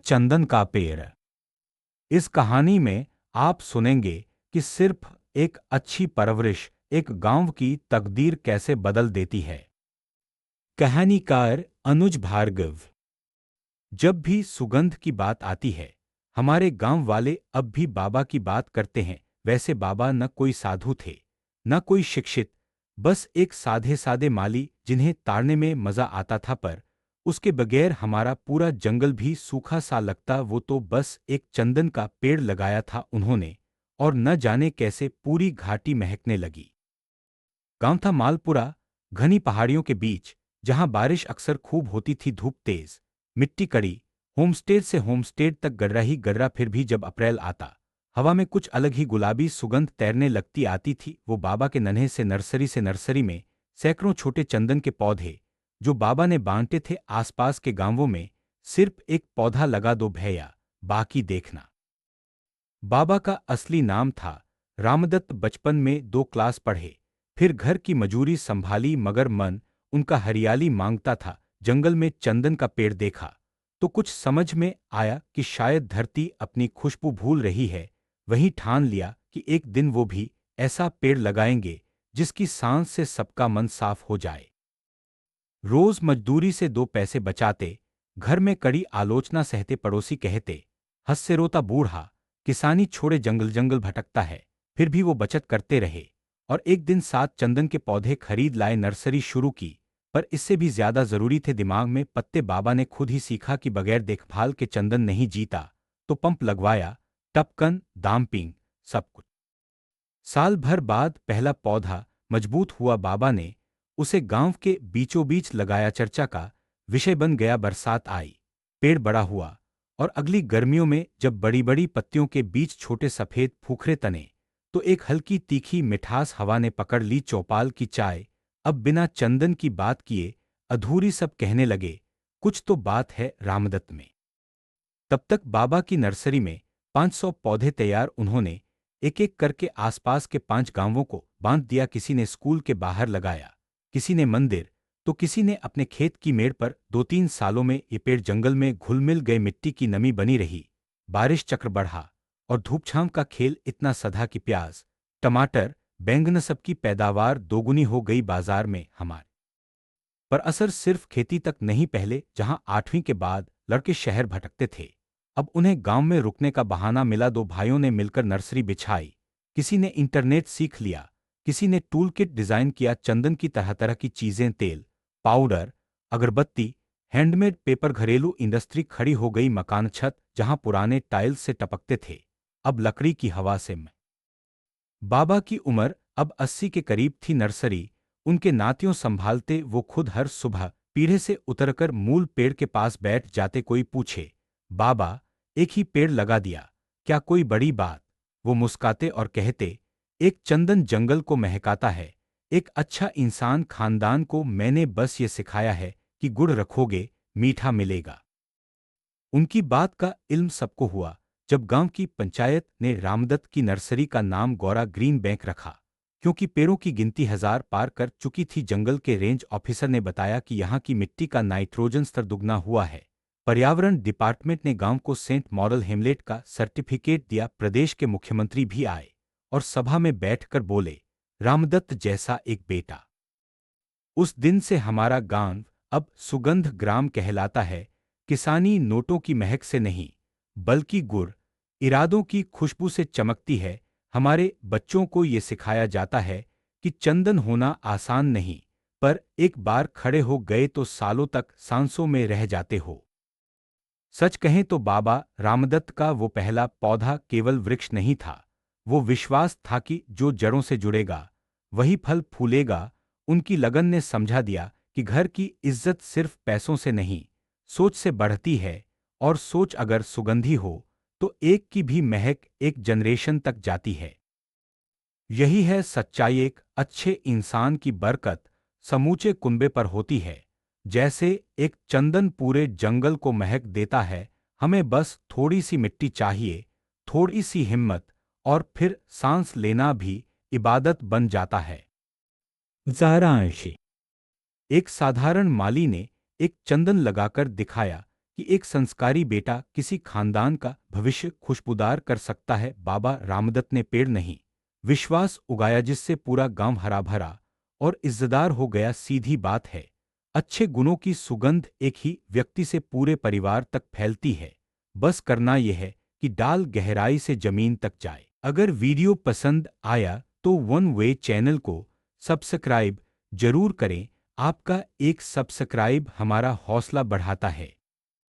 चंदन का पेड़। इस कहानी में आप सुनेंगे कि सिर्फ एक अच्छी परवरिश एक गांव की तकदीर कैसे बदल देती है। कहानीकार अनुज भार्गव। जब भी सुगंध की बात आती है, हमारे गांव वाले अब भी बाबा की बात करते हैं। वैसे बाबा न कोई साधु थे, न कोई शिक्षित, बस एक साधे सादे माली जिन्हें ताड़ने में मजा आता था। पर उसके बगैर हमारा पूरा जंगल भी सूखा सा लगता। वो तो बस एक चंदन का पेड़ लगाया था उन्होंने, और न जाने कैसे पूरी घाटी महकने लगी। गांव था मालपुरा, घनी पहाड़ियों के बीच, जहां बारिश अक्सर खूब होती थी, धूप तेज, मिट्टी कड़ी, होमस्टे से होमस्टे तक गर्रा ही गर्रा। फिर भी जब अप्रैल आता, हवा में कुछ अलग ही गुलाबी सुगंध तैरने लगती आती थी। वो बाबा के नन्हे से नर्सरी में सैकड़ों छोटे चंदन के पौधे जो बाबा ने बांटे थे आसपास के गांवों में। सिर्फ एक पौधा लगा दो भैया, बाकी देखना। बाबा का असली नाम था रामदत्त। बचपन में 2 क्लास पढ़े, फिर घर की मजूरी संभाली, मगर मन उनका हरियाली मांगता था। जंगल में चंदन का पेड़ देखा तो कुछ समझ में आया कि शायद धरती अपनी खुशबू भूल रही है। वहीं ठान लिया कि एक दिन वो भी ऐसा पेड़ लगाएंगे जिसकी सांस से सबका मन साफ हो जाए। रोज मजदूरी से 2 पैसे बचाते, घर में कड़ी आलोचना सहते, पड़ोसी कहते हंससे रोता बूढ़ा, किसानी छोड़े जंगल जंगल भटकता है। फिर भी वो बचत करते रहे और एक दिन 7 चंदन के पौधे खरीद लाए, नर्सरी शुरू की। पर इससे भी ज्यादा जरूरी थे दिमाग में पत्ते। बाबा ने खुद ही सीखा कि बगैर देखभाल के चंदन नहीं जीता। तो पंप लगवाया, टपकन, दाम्पिंग, सब कुछ। साल भर बाद पहला पौधा मजबूत हुआ। बाबा ने उसे गांव के बीचों बीच लगाया, चर्चा का विषय बन गया। बरसात आई, पेड़ बड़ा हुआ, और अगली गर्मियों में जब बड़ी बड़ी पत्तियों के बीच छोटे सफेद फूखरे तने, तो एक हल्की तीखी मिठास हवा ने पकड़ ली। चौपाल की चाय अब बिना चंदन की बात किए अधूरी। सब कहने लगे कुछ तो बात है रामदत्त में। तब तक बाबा की नर्सरी में 500 पौधे तैयार। उन्होंने एक एक करके आसपास के 5 गांवों को बांध दिया। किसी ने स्कूल के बाहर लगाया, किसी ने मंदिर, तो किसी ने अपने खेत की मेड़ पर। 2-3 सालों में ये पेड़ जंगल में घुल मिल गए। मिट्टी की नमी बनी रही, बारिश चक्र बढ़ा, और धूप छांव का खेल इतना सधा कि प्याज, टमाटर, बैंगन सबकी पैदावार दोगुनी हो गई। बाजार में हमारे पर असर सिर्फ खेती तक नहीं। पहले जहां 8वीं के बाद लड़के शहर भटकते थे, अब उन्हें गांव में रुकने का बहाना मिला। 2 भाइयों ने मिलकर नर्सरी बिछाई, किसी ने इंटरनेट सीख लिया, किसी ने टूल किट डिजाइन किया। चंदन की तरह तरह की चीजें, तेल, पाउडर, अगरबत्ती, हैंडमेड पेपर, घरेलू इंडस्ट्री खड़ी हो गई। मकान छत जहां पुराने टाइल्स से टपकते थे, अब लकड़ी की हवा से। बाबा की उम्र अब 80 के करीब थी। नर्सरी उनके नातियों संभालते। वो खुद हर सुबह पीढ़े से उतरकर मूल पेड़ के पास बैठ जाते। कोई पूछे, बाबा एक ही पेड़ लगा दिया, क्या कोई बड़ी बात? वो मुस्काते और कहते, एक चंदन जंगल को महकाता है, एक अच्छा इंसान खानदान को। मैंने बस ये सिखाया है कि गुड़ रखोगे मीठा मिलेगा। उनकी बात का इल्म सबको हुआ जब गांव की पंचायत ने रामदत्त की नर्सरी का नाम गौरा ग्रीन बैंक रखा, क्योंकि पेड़ों की गिनती 1000 पार कर चुकी थी। जंगल के रेंज ऑफिसर ने बताया कि यहाँ की मिट्टी का नाइट्रोजन स्तर दुगना हुआ है। पर्यावरण डिपार्टमेंट ने गांव को सेंट मॉडल हेमलेट का सर्टिफिकेट दिया। प्रदेश के मुख्यमंत्री भी आए और सभा में बैठकर बोले, रामदत्त जैसा एक बेटा। उस दिन से हमारा गांव अब सुगंध ग्राम कहलाता है। किसानी नोटों की महक से नहीं, बल्कि गुर इरादों की खुशबू से चमकती है। हमारे बच्चों को ये सिखाया जाता है कि चंदन होना आसान नहीं, पर एक बार खड़े हो गए तो सालों तक सांसों में रह जाते हो। सच कहें तो बाबा रामदत्त का वो पहला पौधा केवल वृक्ष नहीं था, वो विश्वास था कि जो जड़ों से जुड़ेगा वही फल फूलेगा। उनकी लगन ने समझा दिया कि घर की इज्जत सिर्फ पैसों से नहीं, सोच से बढ़ती है, और सोच अगर सुगंधी हो तो एक की भी महक एक जनरेशन तक जाती है। यही है सच्चाई। एक अच्छे इंसान की बरकत समूचे कुनबे पर होती है। जैसे एक चंदन पूरे जंगल को महक देता है, हमें बस थोड़ी सी मिट्टी चाहिए, थोड़ी सी हिम्मत, और फिर सांस लेना भी इबादत बन जाता है। सारांश। एक साधारण माली ने एक चंदन लगाकर दिखाया कि एक संस्कारी बेटा किसी खानदान का भविष्य खुशबूदार कर सकता है। बाबा रामदत्त ने पेड़ नहीं, विश्वास उगाया जिससे पूरा गांव हरा भरा और इज्जतदार हो गया। सीधी बात है, अच्छे गुणों की सुगंध एक ही व्यक्ति से पूरे परिवार तक फैलती है। बस करना यह है कि डाल गहराई से जमीन तक जाए। अगर वीडियो पसंद आया तो वन वे चैनल को सब्सक्राइब जरूर करें। आपका एक सब्सक्राइब हमारा हौसला बढ़ाता है।